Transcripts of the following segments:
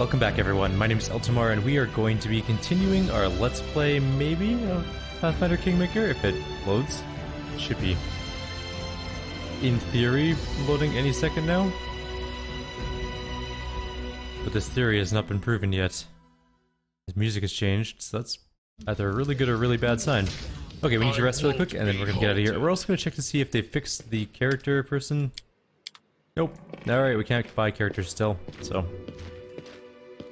Welcome back everyone, my name is Eltimar and we are going to be continuing our Let's Play, maybe, of Pathfinder Kingmaker, if it loads. It should be, in theory, loading any second now. But this theory has not been proven yet. His music has changed, so that's either a really good or really bad sign. Okay, we need to rest really quick and then we're gonna get out of here. We're also gonna check to see if they fixed the character person. Nope. Alright, we can't buy characters still, so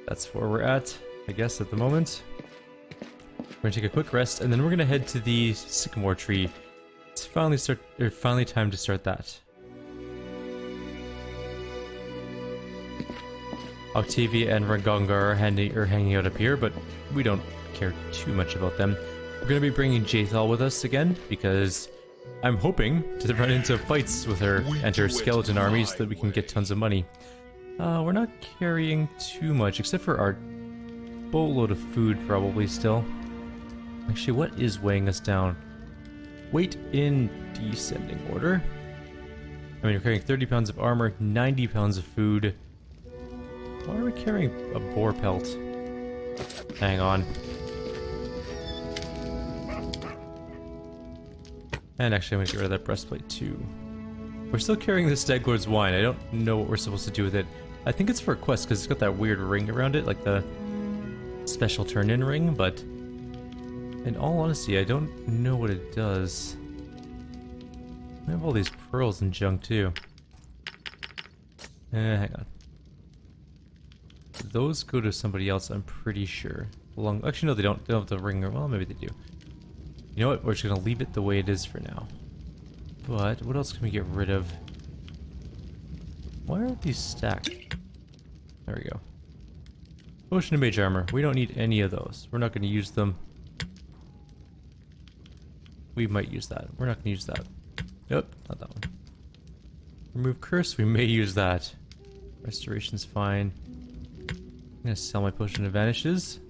that's where we're at, I guess, at the moment. We're gonna take a quick rest, and then we're gonna head to the Sycamore tree. It's finally time to start that. Octavia and Rangonga are hanging out up here, but we don't care too much about them. We're gonna be bringing Jaethal with us again, because I'm hoping to run into fights with her and her skeleton armies so that we can get tons of money. We're not carrying too much, except for our boatload of food, probably, still. Actually, what is weighing us down? Weight in descending order. I mean, we're carrying 30 pounds of armor, 90 pounds of food. Why are we carrying a boar pelt? Hang on. And actually, I'm gonna get rid of that breastplate, too. We're still carrying the Staglord's wine. I don't know what we're supposed to do with it. I think it's for a quest because it's got that weird ring around it, like the special turn-in ring, but in all honesty, I don't know what it does. I have all these pearls and junk too. Hang on. Those go to somebody else, I'm pretty sure. Actually, no, they don't. They don't have the ring. Well, maybe they do. You know what? We're just gonna leave it the way it is for now. But what else can we get rid of? Why aren't these stacked? There we go. Potion of mage armor. We don't need any of those. We're not going to use them. We might use that. We're not going to use that. Nope, not that one. Remove curse. We may use that. Restoration's fine. I'm going to sell my potion of vanishes.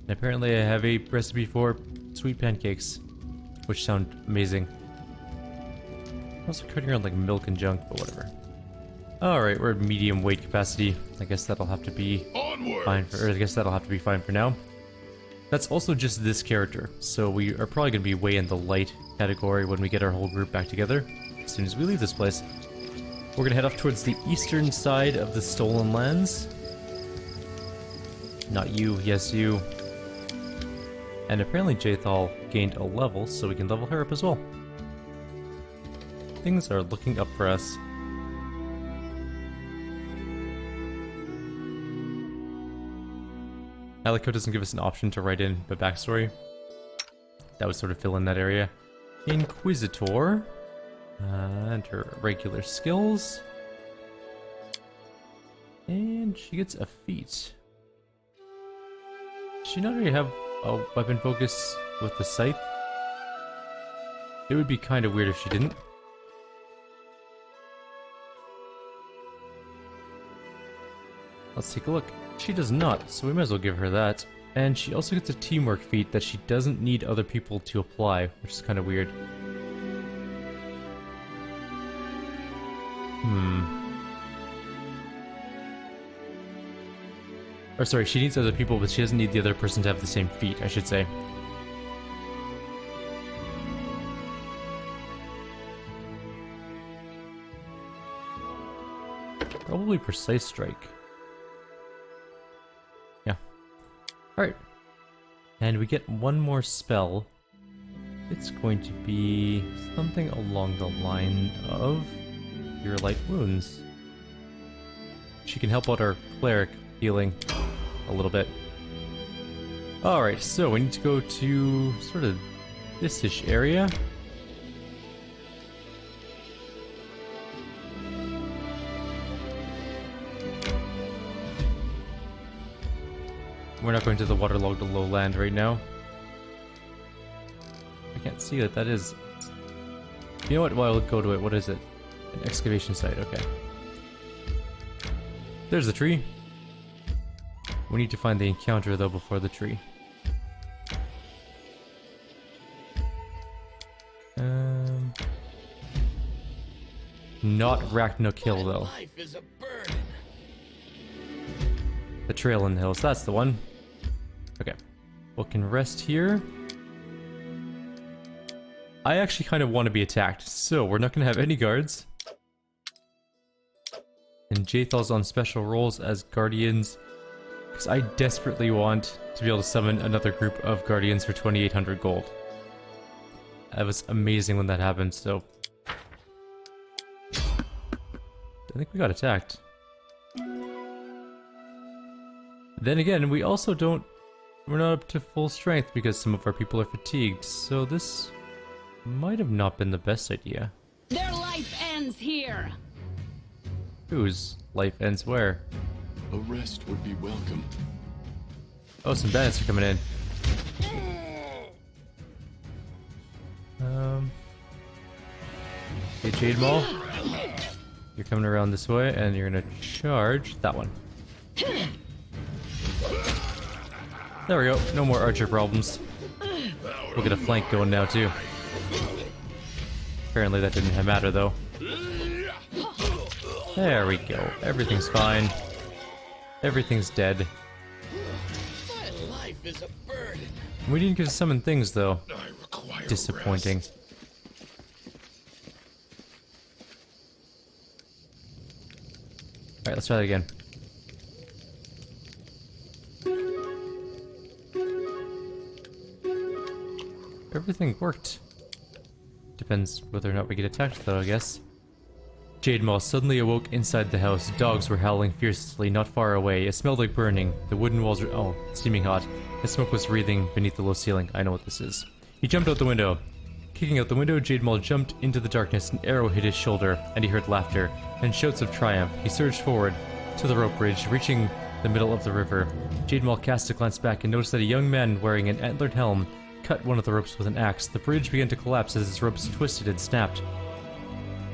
And apparently I have a recipe for sweet pancakes, which sound amazing. I'm also carrying around like milk and junk, but whatever. Alright, we're at medium weight capacity. I guess that'll have to be fine for, I guess that'll have to be fine for now. That's also just this character, so we are probably going to be way in the light category when we get our whole group back together. As soon as we leave this place. We're going to head off towards the eastern side of the Stolen Lands. Not you, yes you. And apparently Jaethal gained a level, so we can level her up as well. Things are looking up for us. Alico doesn't give us an option to write in the backstory. That would sort of fill in that area. Inquisitor. And her regular skills. And she gets a feat. Does she not already have a weapon focus with the scythe? It would be kind of weird if she didn't. Let's take a look. She does not, so we might as well give her that. And she also gets a teamwork feat that she doesn't need other people to apply, which is kind of weird. Or sorry, she needs other people, but she doesn't need the other person to have the same feat, I should say. Probably precise strike. Yeah. Alright. And we get one more spell. It's going to be something along the line of Cure Light Wounds. She can help out our cleric healing a little bit. Alright, so we need to go to sort of this-ish area. We're not going to the waterlogged lowland right now. I can't see what that is. You know what? Well, I'll go to it. What is it? An excavation site. Okay. There's the tree. We need to find the encounter, though, before the tree. Not Raknook Hill, though. Life is a burden. The trail in the hills, that's the one. Okay. We can rest here. I actually kind of want to be attacked, so we're not going to have any guards. And Jathal's on special roles as guardians, because I desperately want to be able to summon another group of guardians for 2,800 gold. That was amazing when that happened, so... I think we got attacked. Then again, we also don't... We're not up to full strength because some of our people are fatigued, so this might have not been the best idea. Their life ends here! Whose life ends where? A rest would be welcome. Oh, some bandits are coming in. Okay, Jade Maul. You're coming around this way, and you're gonna charge that one. There we go. No more archer problems. We'll get a flank going now, too. Apparently that didn't matter, though. There we go. Everything's fine. Everything's dead. My life is a burden. We didn't get to summon things, though. I require Disappointing. rest. Alright, let's try that again. Everything worked. Depends whether or not we get attacked, though, I guess. Jade Maw suddenly awoke inside the house. Dogs were howling fiercely not far away. It smelled like burning. The wooden walls were, steaming hot. The smoke was wreathing beneath the low ceiling. I know what this is. He jumped out the window. Kicking out the window, Jade Maw jumped into the darkness. An arrow hit his shoulder, and he heard laughter and shouts of triumph. He surged forward to the rope bridge, reaching the middle of the river. Jade Maw cast a glance back and noticed that a young man wearing an antlered helm cut one of the ropes with an axe. The bridge began to collapse as its ropes twisted and snapped.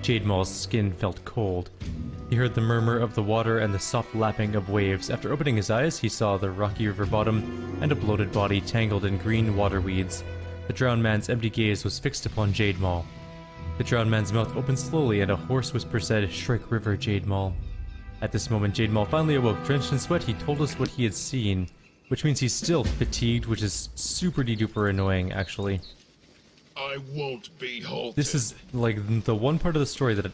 Jade Maw's skin felt cold. He heard the murmur of the water and the soft lapping of waves. After opening his eyes, he saw the rocky river bottom and a bloated body tangled in green water weeds. The drowned man's empty gaze was fixed upon Jade Maw. The drowned man's mouth opened slowly and a hoarse whisper said, "Shrike River, Jade Maw." At this moment, Jade Maw finally awoke. Drenched in sweat, he told us what he had seen, which means he's still fatigued, which is super duper annoying, actually. I won't be halted. This is like the one part of the story that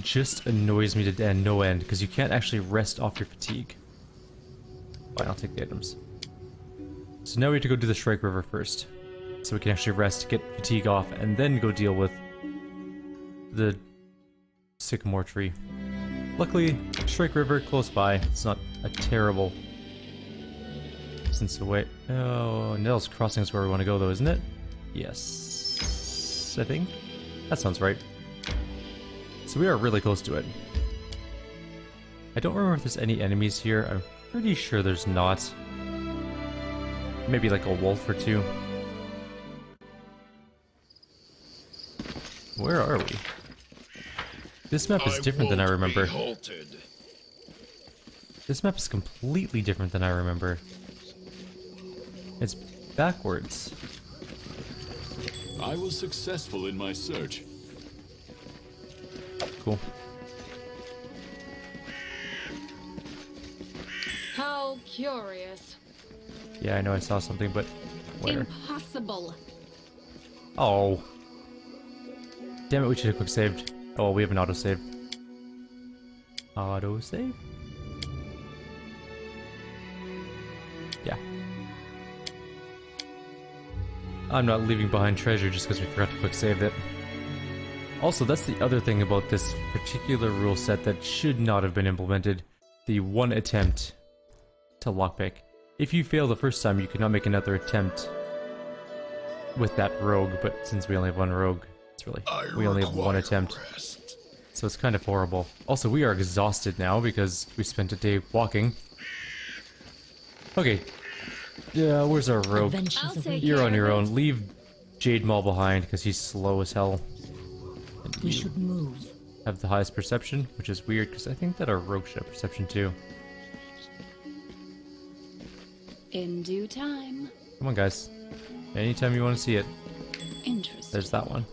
just annoys me to no end, because you can't actually rest off your fatigue. Fine, I'll take the items. So now we have to go do the Shrike River first, so we can actually rest, get fatigue off, and then go deal with the Sycamore tree. Luckily, Shrike River close by. It's not a terrible distance away. Oh, Nell's Crossing is where we want to go, though, isn't it? Yes. I think that sounds right. So we are really close to it. I don't remember if there's any enemies here. I'm pretty sure there's not. Maybe like a wolf or two. Where are we? This map is different than I remember. This map is completely different than I remember. It's backwards. I was successful in my search. Cool. How curious. Yeah, I know I saw something, but where? Impossible. Oh. Damn it, we should have quick saved. Oh, well, we have an autosave. Autosave? Yeah. I'm not leaving behind treasure just because we forgot to quick save it. Also, that's the other thing about this particular rule set that should not have been implemented. The one attempt to lockpick. If you fail the first time, you cannot make another attempt with that rogue, but since we only have one rogue, it's really... we only have one attempt. So it's kind of horrible. Also, we are exhausted now because we spent a day walking. Okay. Yeah, where's our rogue? You're on your own. Leave Jade Maw behind because he's slow as hell. And We should move. have the highest perception, which is weird because I think that our rogue should have perception too. In due time. Come on, guys. Anytime you want to see it. Interesting. There's that one.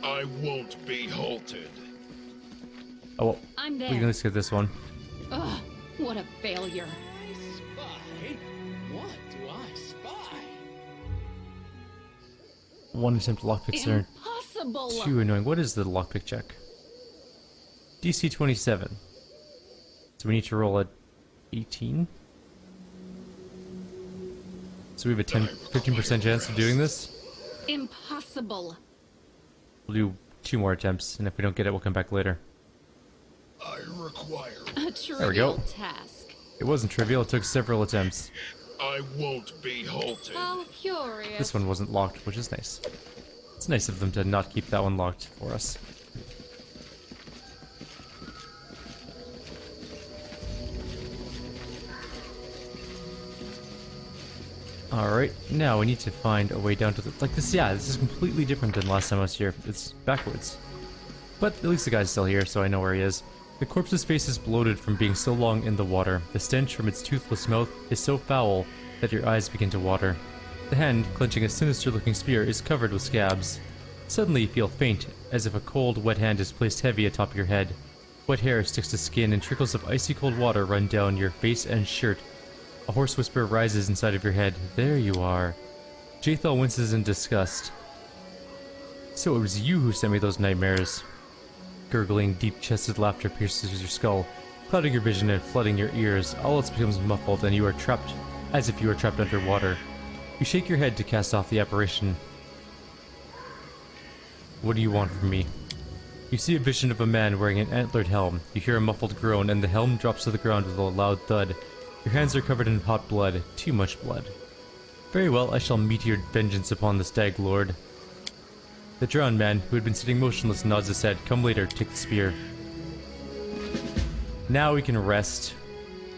I won't be halted. Oh, well, I'm we there. can at least get this one. Ugh, what a failure. Spy? What do I spy? One attempt lockpicks are Impossible! too annoying. What is the lockpick check? DC 27. So we need to roll at 18. So we have a 15% chance of doing this. Impossible! We'll do 2 more attempts, and if we don't get it, we'll come back later. I require. A There we go. trivial task. It wasn't trivial, it took several attempts. I won't be halted. How curious. This one wasn't locked, which is nice. It's nice of them to not keep that one locked for us. Alright, now we need to find a way down to the... Like this, yeah, this is completely different than last time I was here. It's backwards. But at least the guy's still here, so I know where he is. The corpse's face is bloated from being so long in the water. The stench from its toothless mouth is so foul that your eyes begin to water. The hand, clenching a sinister-looking spear, is covered with scabs. Suddenly you feel faint, as if a cold, wet hand is placed heavy atop your head. Wet hair sticks to skin and trickles of icy cold water run down your face and shirt. A hoarse whisper rises inside of your head. There you are. Jathal winces in disgust. So it was you who sent me those nightmares. Gurgling, deep-chested laughter pierces your skull, clouding your vision and flooding your ears. All else becomes muffled, and you are trapped, as if you were trapped underwater. You shake your head to cast off the apparition. What do you want from me? You see a vision of a man wearing an antlered helm. You hear a muffled groan, and the helm drops to the ground with a loud thud. Your hands are covered in hot blood. Too much blood. Very well, I shall meet your vengeance upon the Stag Lord. The drowned man, who had been sitting motionless, nods his head. Come later, take the spear. Now we can rest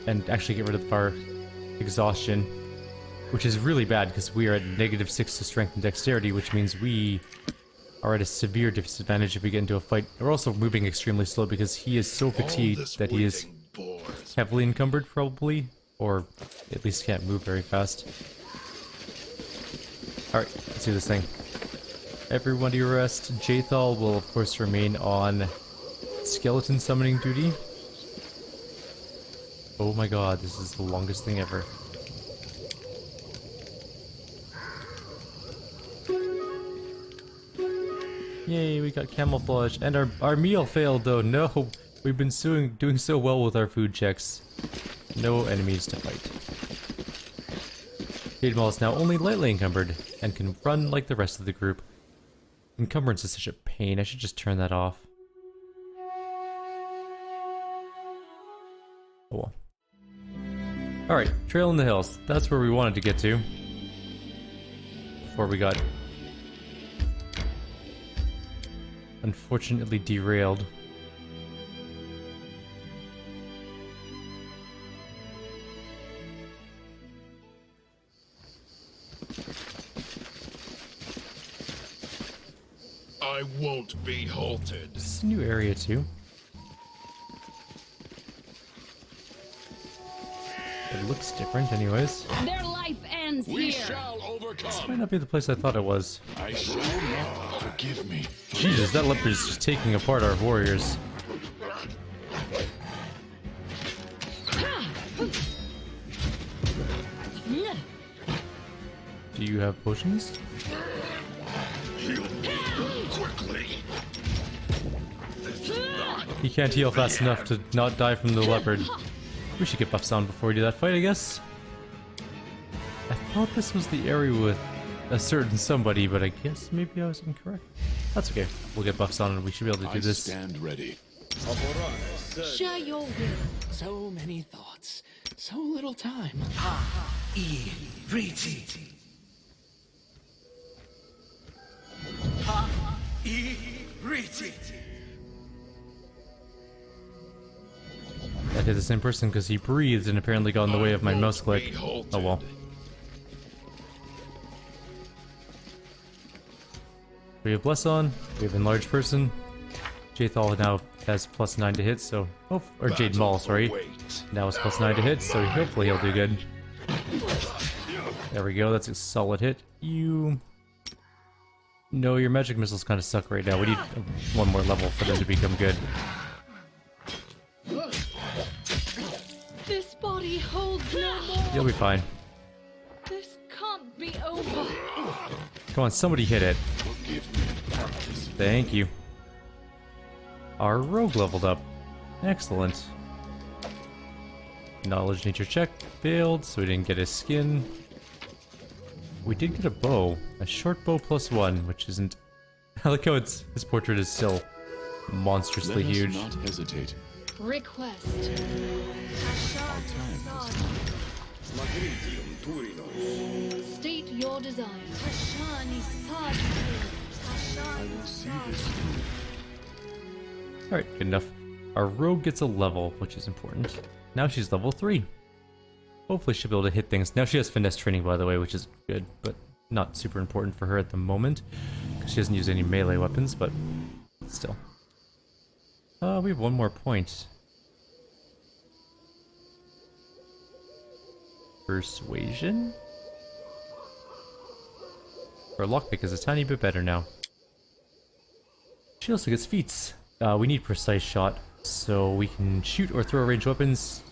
and actually get rid of our exhaustion, which is really bad because we are at -6 to strength and dexterity, which means we are at a severe disadvantage if we get into a fight. We're also moving extremely slow because he is so fatigued that he is heavily encumbered, probably, or at least can't move very fast. Alright, let's do this thing. Everybody rest. Jathal will, of course, remain on skeleton summoning duty. Oh my god, this is the longest thing ever. Yay, we got camouflage. And our meal failed, though. No, we've been doing so well with our food checks. No enemies to fight. Jadmal is now only lightly encumbered and can run like the rest of the group. Encumbrance is such a pain, I should just turn that off. Oh well. Alright, trail in the hills. That's where we wanted to get to. Before we got unfortunately derailed. I won't be halted. This is a new area too. It looks different anyways. Their life ends We here. shall This overcome. might not be the place I thought it was. I shall not forgive me. Jesus, that leopard is just taking apart our warriors. Do you have potions? Quickly. He can't heal fast enough to not die from the leopard. We should get buffs on before we do that fight, I guess. I thought this was the area with a certain somebody, but I guess maybe I was incorrect. That's okay. We'll get buffs on and we should be able to do I this. stand ready. Share your will. So many thoughts, so little time. That hit the same person because he breathed and apparently got in the way of my mouse click. Oh well. We have Bless on, we have Enlarged Person. Jathal now has +9 to hit, so... Oh, or Jade Maul, sorry. Now it's +9 to hit, so hopefully he'll do good. There we go, that's a solid hit. You... No, your magic missiles kind of suck right now. We need one more level for them to become good. body holds no more. You'll be fine. This can't be over. Come on, somebody hit it. Forgive me, practice. Thank you. Our rogue leveled up. Excellent. Knowledge nature check failed, so we didn't get his skin. We did get a bow. A short bow +1, which isn't... I like how his portrait is still monstrously Let us huge. not hesitate. Request. State your desire. I will see this through. Alright, good enough. Our rogue gets a level, which is important. Now she's level 3. Hopefully she'll be able to hit things. Now she has finesse training, by the way, which is good, but not super important for her at the moment. Because she doesn't use any melee weapons, but still. We have one more point. Persuasion? Our lockpick is a tiny bit better now. She also gets feats. We need precise shot, so we can shoot or throw ranged weapons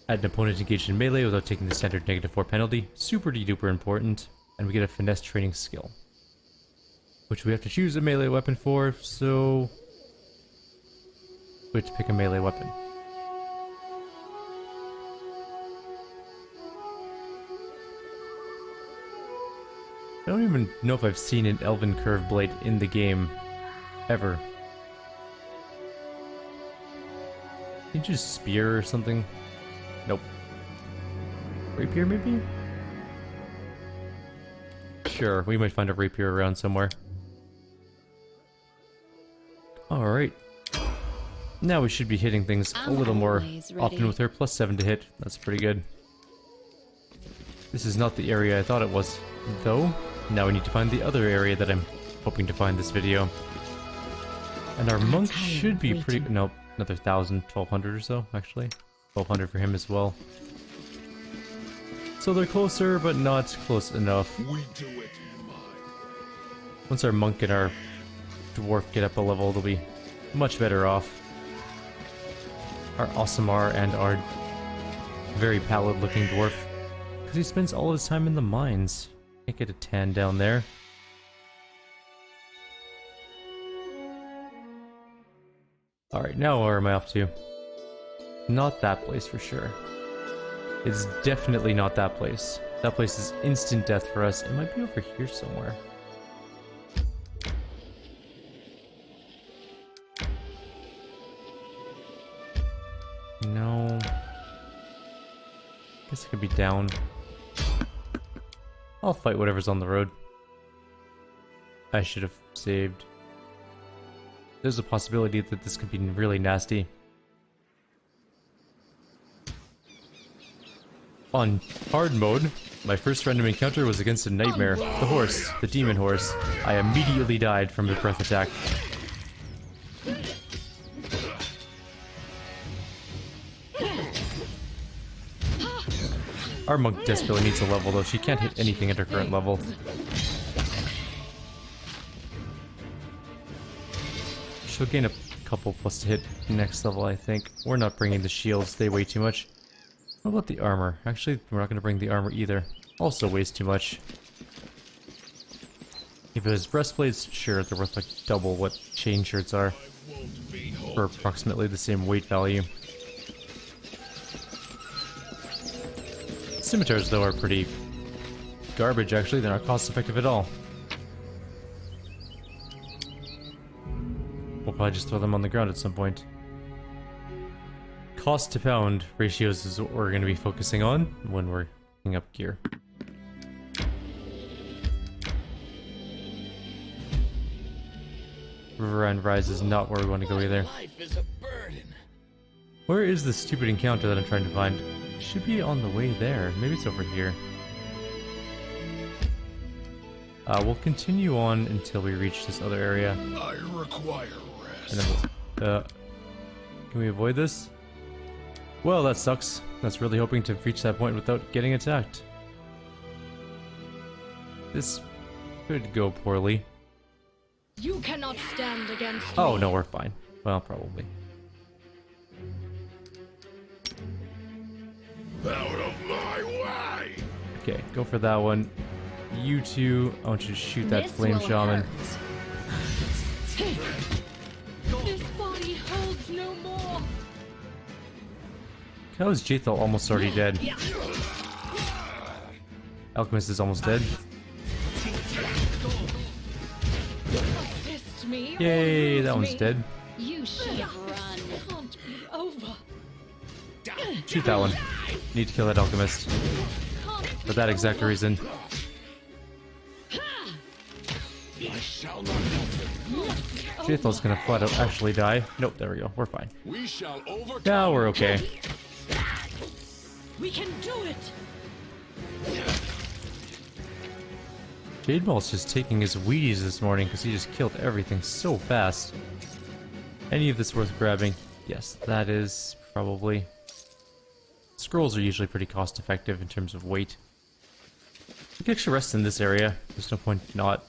at an opponent engaged in melee without taking the standard -4 penalty. Super duper important. And we get a finesse training skill, which we have to choose a melee weapon for, so we have to pick a melee weapon. I don't even know if I've seen an Elven Curve Blade in the game, ever. Can you just spear or something? Nope. Rapier, maybe? Sure, we might find a rapier around somewhere. Alright. Now we should be hitting things a little more often with her. +7 to hit. That's pretty good. This is not the area I thought it was, though. Now we need to find the other area that I'm hoping to find this video. And our monk should be pretty... Nope, another 1,000, 1,200 or so, actually. 1,200 for him as well. So they're closer, but not close enough. We do it, Once our monk and our dwarf get up a level, they'll be much better off. Our Eltimar and our very pallid-looking dwarf. Because he spends all his time in the mines. Can't get a tan down there. Alright, now where am I up to? Not that place for sure. It's definitely not that place. That place is instant death for us. It might be over here somewhere. No. Guess it could be down. I'll fight whatever's on the road. I should have saved. There's a possibility that this could be really nasty. On hard mode, my first random encounter was against a nightmare. The horse, the demon horse. I immediately died from a breath attack. Our monk desperately needs a level though. She can't hit anything at her current level. She'll gain a couple plus to hit next level, I think. We're not bringing the shields, they weigh too much. What about the armor? Actually, we're not going to bring the armor either. Also weighs too much. If it was breastplates, sure, they're worth like double what chain shirts are. For approximately the same weight value. Scimitars, though, are pretty garbage, actually. They're not cost-effective at all. We'll probably just throw them on the ground at some point. Cost to pound ratios is what we're going to be focusing on when we're picking up gear. Riverine Rise is not where we want to go either. Life is a burden. Where is the stupid encounter that I'm trying to find? It should be on the way there. Maybe it's over here. We'll continue on until we reach this other area. I require rest. And then we'll, can we avoid this? Well, that sucks. That's really hoping to reach that point without getting attacked. This could go poorly. You cannot stand against Oh, me. no, we're fine. Well, probably. Out of my way! Okay, go for that one. You two, I want you to shoot that This flame will shaman. hurt. This body holds no more. How is Jaethal almost already dead? Alchemist is almost dead. Assist me. or Yay, lose that one's me. dead. You should have run. This can't be over. Shoot that one. Need to kill that alchemist. Can't For that exact reason. I shall not help him. Jaethal's gonna flat out actually die. Nope, there we go. We're fine. We shall overcome. Now we're okay. We can do it. Jade Ball's just taking his Wheaties this morning because he just killed everything so fast. Any of this worth grabbing? Yes, that is probably. Scrolls are usually pretty cost effective in terms of weight. You can actually rest in this area. There's no point not.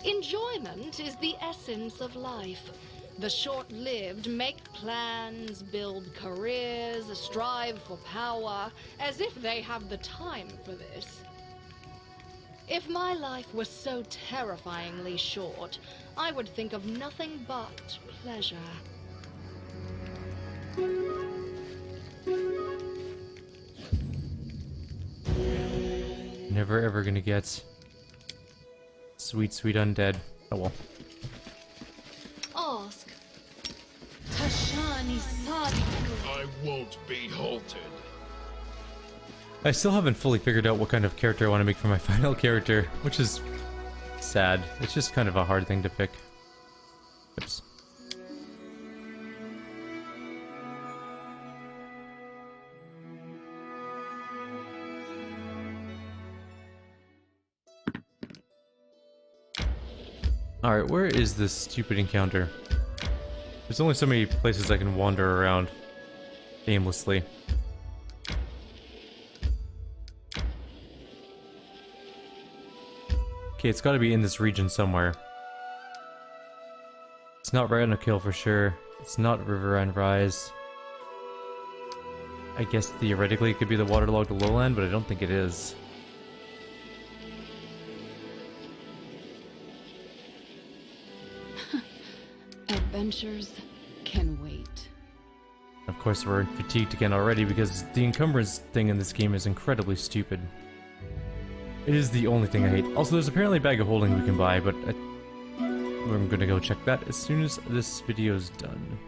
Enjoyment is the essence of life. The short-lived make plans, build careers, strive for power, as if they have the time for this. If my life was so terrifyingly short, I would think of nothing but pleasure. Never ever gonna get sweet, sweet undead. Oh well. Ask. Tashani Sadi. I won't be halted. I still haven't fully figured out what kind of character I want to make for my final character, which is sad. It's just kind of a hard thing to pick. Oops. Alright, where is this stupid encounter? There's only so many places I can wander around aimlessly. Okay, it's gotta be in this region somewhere. It's not Kill for sure. It's not Riverine Rise. I guess theoretically it could be the waterlogged lowland, but I don't think it is. Adventures can wait. Of course, we're fatigued again already because the encumbrance thing in this game is incredibly stupid. It is the only thing I hate. Also, there's apparently a bag of holding we can buy, but I'm gonna go check that as soon as this video's done.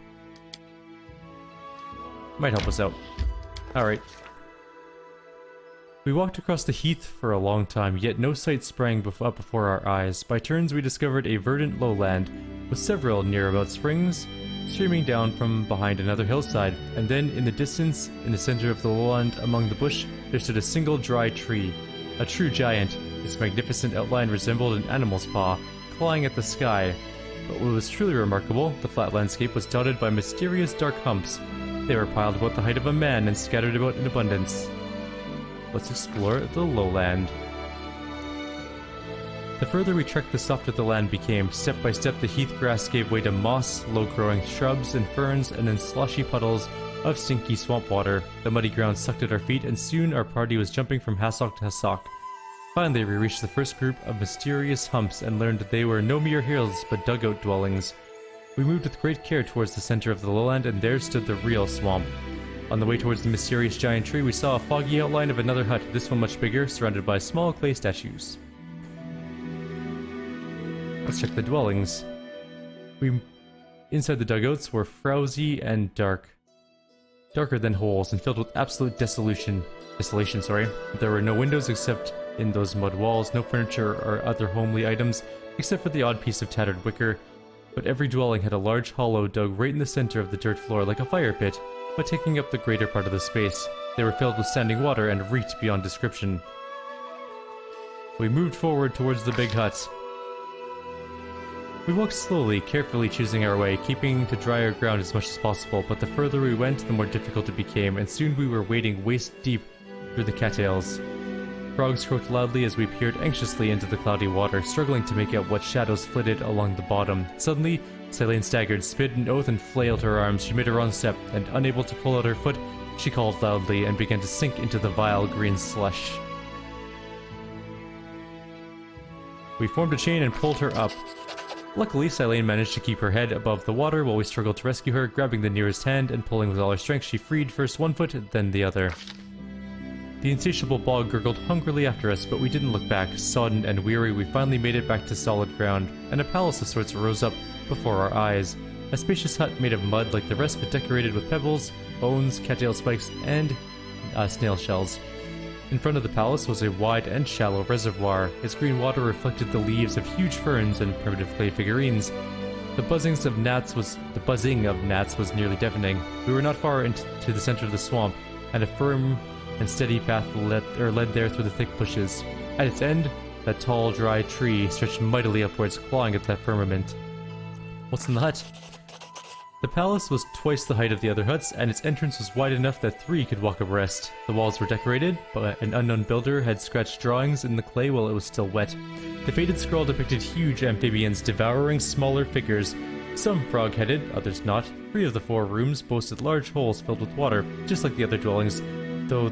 Might help us out. Alright. We walked across the heath for a long time, yet no sight sprang up before our eyes. By turns, we discovered a verdant lowland, with several near-about springs streaming down from behind another hillside, and then in the distance, in the center of the lowland among the bush, there stood a single dry tree. A true giant. Its magnificent outline resembled an animal's paw, clawing at the sky. But what was truly remarkable, the flat landscape was dotted by mysterious dark humps. They were piled about the height of a man and scattered about in abundance. Let's explore the lowland. The further we trekked, the softer the land became. Step by step, the heath grass gave way to moss, low-growing shrubs and ferns, and then slushy puddles of stinky swamp water. The muddy ground sucked at our feet, and soon our party was jumping from hassock to hassock. Finally, we reached the first group of mysterious humps and learned that they were no mere hills, but dugout dwellings. We moved with great care towards the center of the lowland, and there stood the real swamp. On the way towards the mysterious giant tree, we saw a foggy outline of another hut, this one much bigger, surrounded by small clay statues. Let's check the dwellings. Inside the dugouts were frowsy and dark. Darker than holes and filled with absolute desolation. There were no windows except in those mud walls, no furniture or other homely items, except for the odd piece of tattered wicker. But every dwelling had a large hollow dug right in the center of the dirt floor like a fire pit, but taking up the greater part of the space. They were filled with standing water and reeked beyond description. We moved forward towards the big hut. We walked slowly, carefully choosing our way, keeping to drier ground as much as possible, but the further we went, the more difficult it became, and soon we were wading waist deep through the cattails. Frogs croaked loudly as we peered anxiously into the cloudy water, struggling to make out what shadows flitted along the bottom. Suddenly, Selene staggered, spit an oath, and flailed her arms. She made a wrong step, and unable to pull out her foot, she called loudly and began to sink into the vile green slush. We formed a chain and pulled her up. Luckily, Selene managed to keep her head above the water while we struggled to rescue her. Grabbing the nearest hand and pulling with all her strength, she freed first one foot, then the other. The insatiable bog gurgled hungrily after us, but we didn't look back. Sodden and weary, we finally made it back to solid ground, and a palace of sorts rose up before our eyes. A spacious hut made of mud like the rest, but decorated with pebbles, bones, cattail spikes, and snail shells. In front of the palace was a wide and shallow reservoir. Its green water reflected the leaves of huge ferns and primitive clay figurines. The buzzing of gnats was nearly deafening. We were not far into the center of the swamp, and a firm and steady path led there through the thick bushes. At its end, that tall, dry tree stretched mightily upwards, clawing at that firmament. What's in the hut? The palace was twice the height of the other huts, and its entrance was wide enough that 3 could walk abreast. The walls were decorated, but an unknown builder had scratched drawings in the clay while it was still wet. The faded scroll depicted huge amphibians devouring smaller figures, some frog-headed, others not. 3 of the 4 rooms boasted large holes filled with water, just like the other dwellings, though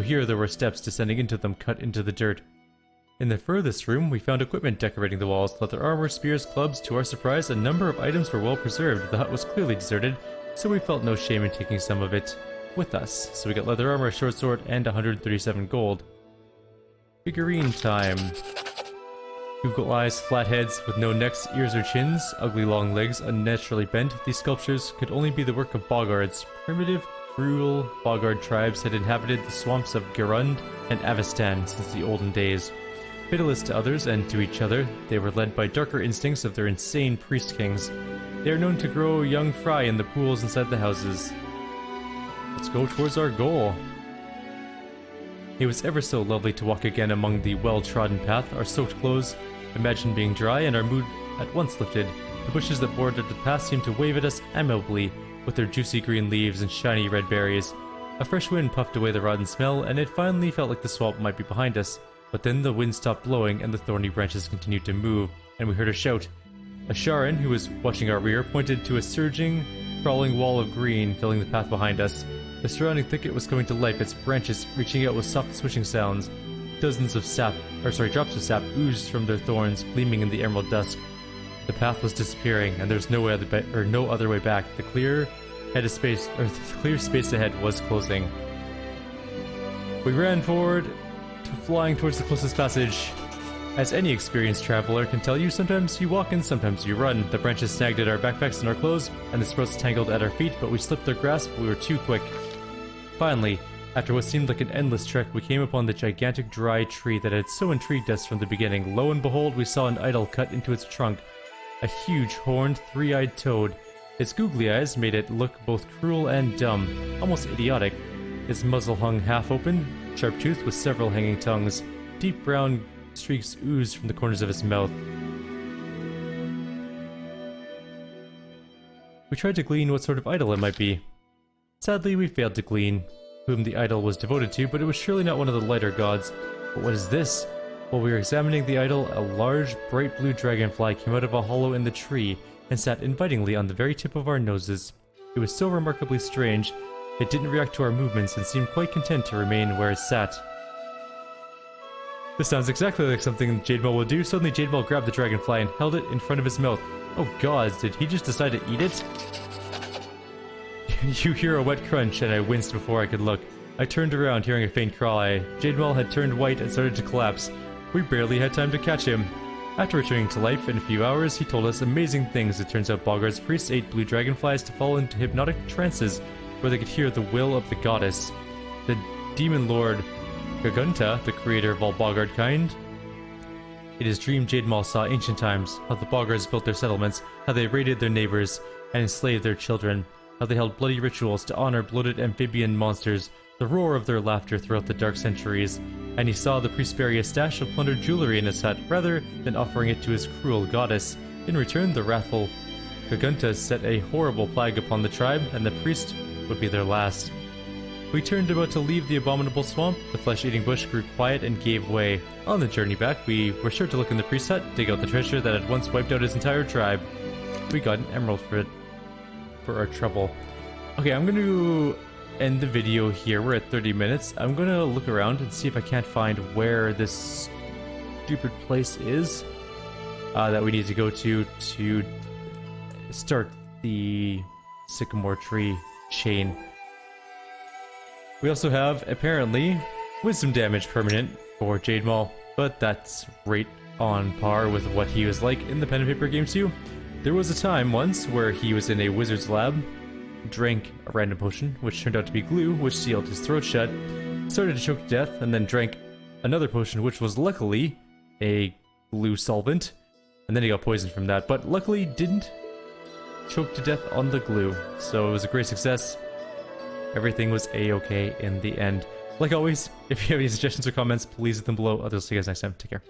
here there were steps descending into them cut into the dirt. In the furthest room, we found equipment decorating the walls, leather armor, spears, clubs. To our surprise, a number of items were well preserved. The hut was clearly deserted, so we felt no shame in taking some of it with us. So we got leather armor, a short sword, and 137 gold. Figurine time. Google eyes, flat heads with no necks, ears, or chins, ugly long legs, unnaturally bent. These sculptures could only be the work of boggards. Primitive, cruel boggard tribes had inhabited the swamps of Gerund and Avistan since the olden days. Pitiless to others and to each other, they were led by darker instincts of their insane priest kings. They are known to grow young fry in the pools inside the houses. Let's go towards our goal. It was ever so lovely to walk again among the well-trodden path. Our soaked clothes imagined being dry, and our mood at once lifted. The bushes that bordered the path seemed to wave at us amiably with their juicy green leaves and shiny red berries. A fresh wind puffed away the rotten smell, and it finally felt like the swamp might be behind us. But then the wind stopped blowing and the thorny branches continued to move, and we heard a shout. A Sharan, who was watching our rear, pointed to a surging, crawling wall of green filling the path behind us. The surrounding thicket was coming to life, its branches reaching out with soft swishing sounds. Dozens of drops of sap oozed from their thorns, gleaming in the emerald dusk. The path was disappearing, and there was no other way back. The clear space ahead was closing. We ran forward, flying towards the closest passage. As any experienced traveler can tell you, sometimes you walk and sometimes you run. The branches snagged at our backpacks and our clothes, and the sprouts tangled at our feet, but we slipped their grasp. We were too quick. Finally, after what seemed like an endless trek, we came upon the gigantic dry tree that had so intrigued us from the beginning. Lo and behold, we saw an idol cut into its trunk. A huge, horned, three-eyed toad. Its googly eyes made it look both cruel and dumb, almost idiotic. Its muzzle hung half open, sharp-toothed with several hanging tongues. Deep brown streaks oozed from the corners of its mouth. We tried to glean what sort of idol it might be. Sadly, we failed to glean whom the idol was devoted to, but it was surely not one of the lighter gods. But what is this? While we were examining the idol, a large, bright blue dragonfly came out of a hollow in the tree and sat invitingly on the very tip of our noses. It was so remarkably strange, it didn't react to our movements and seemed quite content to remain where it sat. This sounds exactly like something Jademel would do. Suddenly Jademel grabbed the dragonfly and held it in front of his mouth. Oh gods, did he just decide to eat it? You hear a wet crunch, and I winced before I could look. I turned around, hearing a faint cry. Jademel had turned white and started to collapse. We barely had time to catch him. After returning to life in a few hours, he told us amazing things. It turns out Boggart's priests ate blue dragonflies to fall into hypnotic trances, where they could hear the will of the goddess. The demon lord Gagunta, the creator of all Boggart kind. It is dreamed Jademel saw ancient times, how the Boggards built their settlements, how they raided their neighbors and enslaved their children, how they held bloody rituals to honor bloated amphibian monsters, the roar of their laughter throughout the dark centuries, and he saw the priest bury a stash of plundered jewelry in his hut rather than offering it to his cruel goddess. In return, the wrathful Gagunta set a horrible plague upon the tribe, and the priest would be their last. We turned about to leave the abominable swamp. The flesh-eating bush grew quiet and gave way. On the journey back, we were sure to look in the priest's hut, dig out the treasure that had once wiped out his entire tribe. We got an emerald for it, for our trouble. Okay, I'm going to end the video here. We're at 30 minutes. I'm going to look around and see if I can't find where this stupid place is that we need to go to start the Sycamore tree chain. We also have, apparently, wisdom damage permanent for Jade Maul, but that's right on par with what he was like in the pen and paper games too. There was a time once where he was in a wizard's lab, drank a random potion, which turned out to be glue, which sealed his throat shut, started to choke to death, and then drank another potion, which was luckily a glue solvent, and then he got poisoned from that, but luckily didn't choke to death on the glue, so it was a great success. Everything was a-okay in the end. Like always, if you have any suggestions or comments, please leave them below. I'll see you guys next time. Take care.